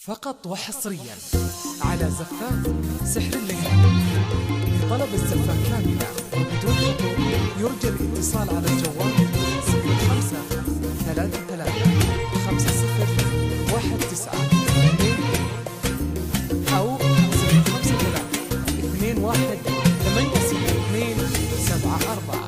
فقط وحصريا على زفاف سحر الليالي. لطلب الزفاف كاملة وبدون حضور يرجى الاتصال على الجوال 0533 50 19 أو 0532 8162 74.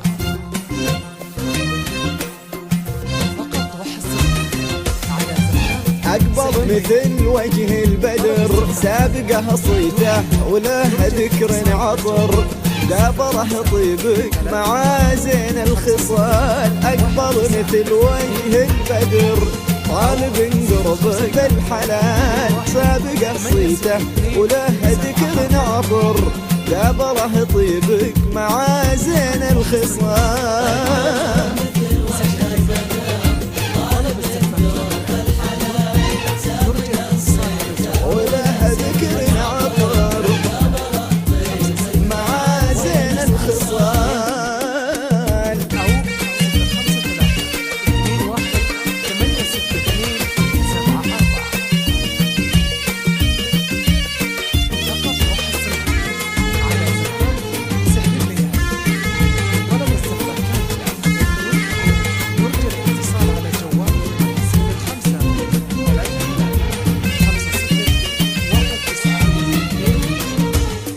أكبر مثل وجه البدر، سابقه صيته وله ذكر عطر، دابره طيبك مع زين الخصال. أكبر مثل وجه البدر، طالب قربك بالحلال، سابقه صيته وله ذكر عطر، دابره طيبك مع زين الخصال.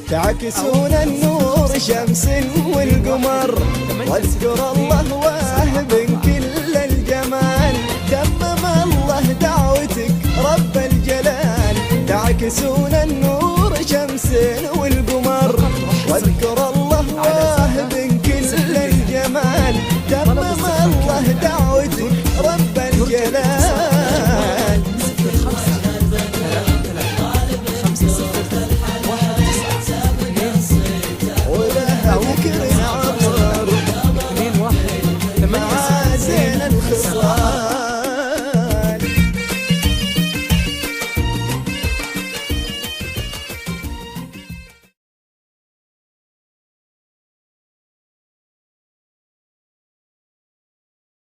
تعكسون النور شمس والقمر، واذكر الله واهب كل الجمال، تمم الله دعوتك رب الجلال. تعكسون